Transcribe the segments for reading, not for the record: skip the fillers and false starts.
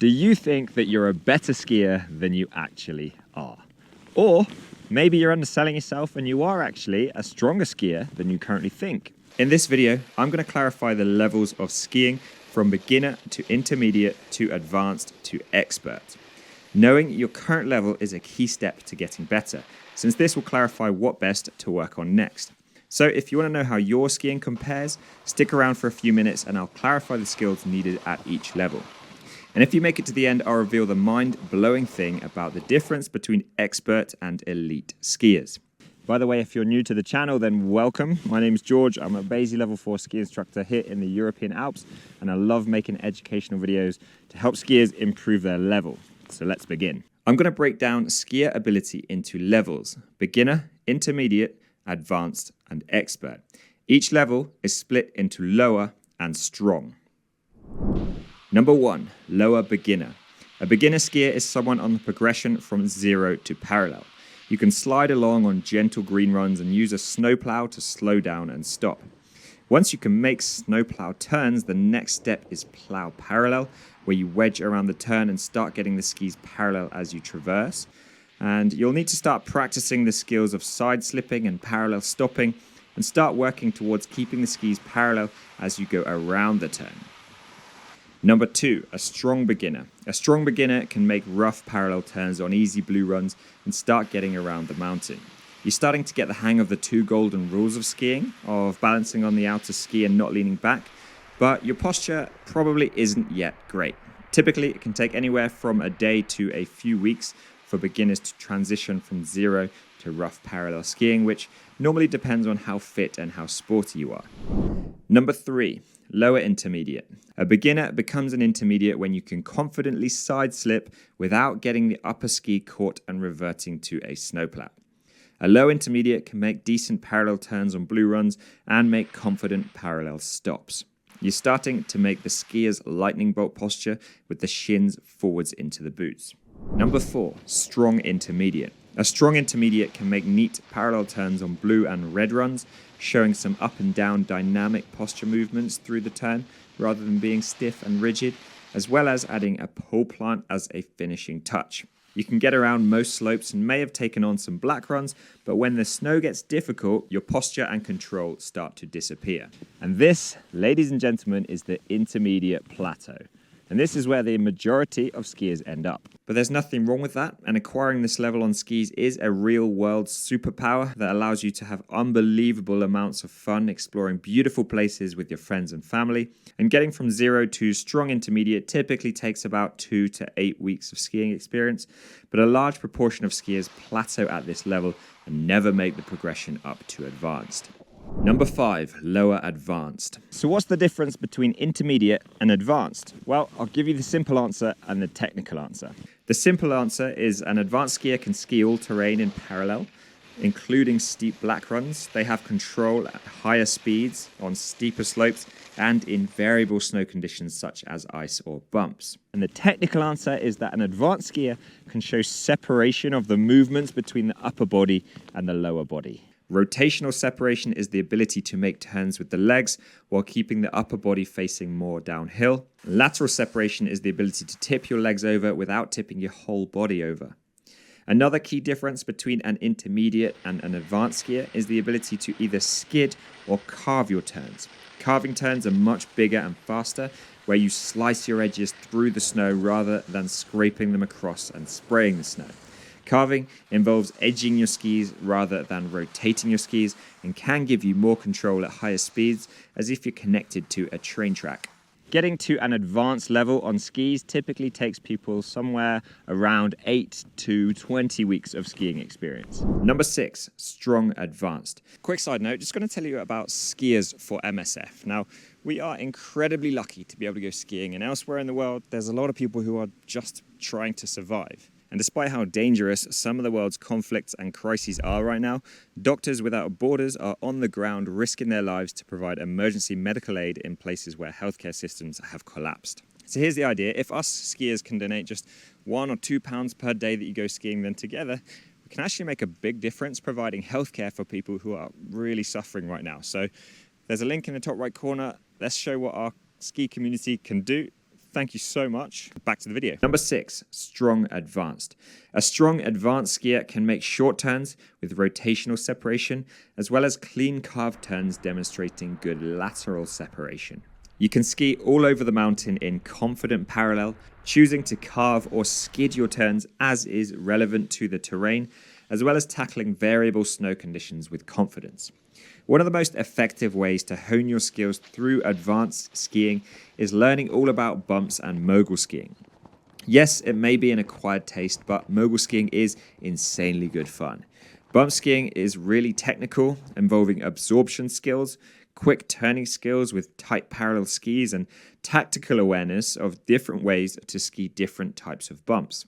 Do you think that you're a better skier than you actually are? Or maybe you're underselling yourself and you are actually a stronger skier than you currently think. In this video, I'm going to clarify the levels of skiing from beginner to intermediate to advanced to expert. Knowing your current level is a key step to getting better, since this will clarify what best to work on next. So if you want to know how your skiing compares, stick around for a few minutes and I'll clarify the skills needed at each level. And if you make it to the end, I'll reveal the mind-blowing thing about the difference between expert and elite skiers. By the way, if you're new to the channel, then welcome. My name is George. I'm a Basie Level 4 ski instructor here in the European Alps, and I love making educational videos to help skiers improve their level. So let's begin. I'm going to break down skier ability into levels: beginner, intermediate, advanced, and expert. Each level is split into lower and strong. Number 1, lower beginner. A beginner skier is someone on the progression from 0 to parallel. You can slide along on gentle green runs and use a snowplow to slow down and stop. Once you can make snowplow turns, the next step is plow parallel, where you wedge around the turn and start getting the skis parallel as you traverse. And you'll need to start practicing the skills of side slipping and parallel stopping, and start working towards keeping the skis parallel as you go around the turn. Number 2, a strong beginner. A strong beginner can make rough parallel turns on easy blue runs and start getting around the mountain. You're starting to get the hang of the 2 golden rules of skiing, of balancing on the outer ski and not leaning back, but your posture probably isn't yet great. Typically, it can take anywhere from a day to a few weeks for beginners to transition from 0 to rough parallel skiing, which normally depends on how fit and how sporty you are. Number 3, lower intermediate. A beginner becomes an intermediate when you can confidently side slip without getting the upper ski caught and reverting to a snowplow. A low intermediate can make decent parallel turns on blue runs and make confident parallel stops. You're starting to make the skier's lightning bolt posture with the shins forwards into the boots. Number 4, strong intermediate. A strong intermediate can make neat parallel turns on blue and red runs, showing some up and down dynamic posture movements through the turn rather than being stiff and rigid, as well as adding a pole plant as a finishing touch. You can get around most slopes and may have taken on some black runs, but when the snow gets difficult, your posture and control start to disappear. And this, ladies and gentlemen, is the intermediate plateau. And this is where the majority of skiers end up. But there's nothing wrong with that, and acquiring this level on skis is a real-world superpower that allows you to have unbelievable amounts of fun exploring beautiful places with your friends and family. And getting from 0 to strong intermediate typically takes about 2 to 8 weeks of skiing experience, but a large proportion of skiers plateau at this level and never make the progression up to advanced. Number 5, lower advanced. So what's the difference between intermediate and advanced? Well, I'll give you the simple answer and the technical answer. The simple answer is an advanced skier can ski all terrain in parallel, including steep black runs. They have control at higher speeds on steeper slopes and in variable snow conditions such as ice or bumps. And the technical answer is that an advanced skier can show separation of the movements between the upper body and the lower body. Rotational separation is the ability to make turns with the legs while keeping the upper body facing more downhill. Lateral separation is the ability to tip your legs over without tipping your whole body over. Another key difference between an intermediate and an advanced skier is the ability to either skid or carve your turns. Carving turns are much bigger and faster, where you slice your edges through the snow rather than scraping them across and spraying the snow. Carving involves edging your skis rather than rotating your skis and can give you more control at higher speeds, as if you're connected to a train track. Getting to an advanced level on skis typically takes people somewhere around 8 to 20 weeks of skiing experience. Number 6, strong advanced. Quick side note, just going to tell you about skiers for MSF. Now, we are incredibly lucky to be able to go skiing, and elsewhere in the world, there's a lot of people who are just trying to survive. And despite how dangerous some of the world's conflicts and crises are right now, Doctors Without Borders are on the ground risking their lives to provide emergency medical aid in places where healthcare systems have collapsed. So here's the idea: if us skiers can donate just £1 or £2 per day that you go skiing, then together we can actually make a big difference providing healthcare for people who are really suffering right now. So there's a link in the top right corner. Let's show what our ski community can do. Thank you so much. Back to the video. Number 6, strong advanced. A strong advanced skier can make short turns with rotational separation, as well as clean carved turns demonstrating good lateral separation. You can ski all over the mountain in confident parallel, choosing to carve or skid your turns as is relevant to the terrain, as well as tackling variable snow conditions with confidence. One of the most effective ways to hone your skills through advanced skiing is learning all about bumps and mogul skiing. Yes, it may be an acquired taste, but mogul skiing is insanely good fun. Bump skiing is really technical, involving absorption skills, quick turning skills with tight parallel skis, and tactical awareness of different ways to ski different types of bumps.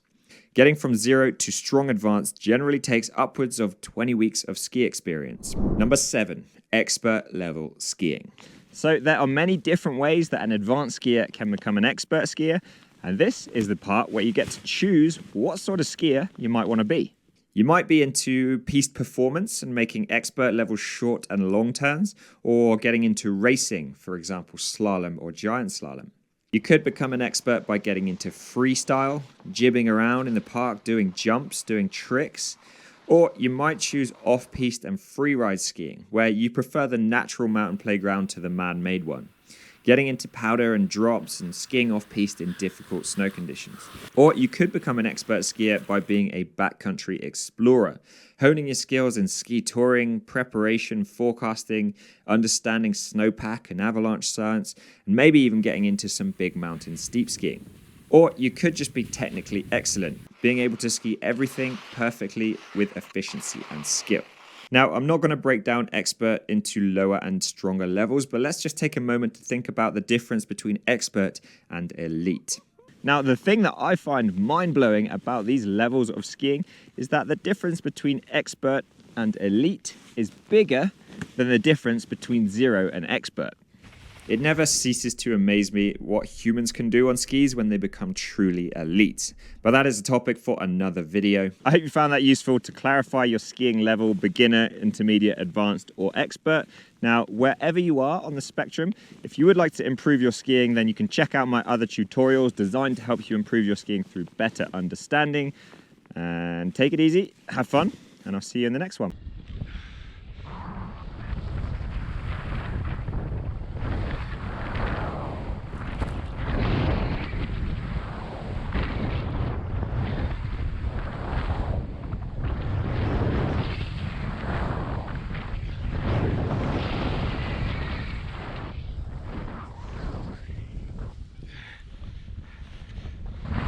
Getting from 0 to strong advanced generally takes upwards of 20 weeks of ski experience. Number 7, expert level skiing. So there are many different ways that an advanced skier can become an expert skier, and this is the part where you get to choose what sort of skier you might want to be. You might be into piste performance and making expert level short and long turns, or getting into racing, for example, slalom or giant slalom. You could become an expert by getting into freestyle, jibbing around in the park, doing jumps, doing tricks. Or you might choose off-piste and freeride skiing, where you prefer the natural mountain playground to the man-made one. Getting into powder and drops and skiing off-piste in difficult snow conditions. Or you could become an expert skier by being a backcountry explorer, honing your skills in ski touring, preparation, forecasting, understanding snowpack and avalanche science, and maybe even getting into some big mountain steep skiing. Or you could just be technically excellent, being able to ski everything perfectly with efficiency and skill. Now, I'm not going to break down expert into lower and stronger levels, but let's just take a moment to think about the difference between expert and elite. Now, the thing that I find mind-blowing about these levels of skiing is that the difference between expert and elite is bigger than the difference between 0 and expert. It never ceases to amaze me what humans can do on skis when they become truly elite. But that is a topic for another video. I hope you found that useful to clarify your skiing level: beginner, intermediate, advanced, or expert. Now, wherever you are on the spectrum, if you would like to improve your skiing, then you can check out my other tutorials designed to help you improve your skiing through better understanding. And take it easy, have fun, and I'll see you in the next one.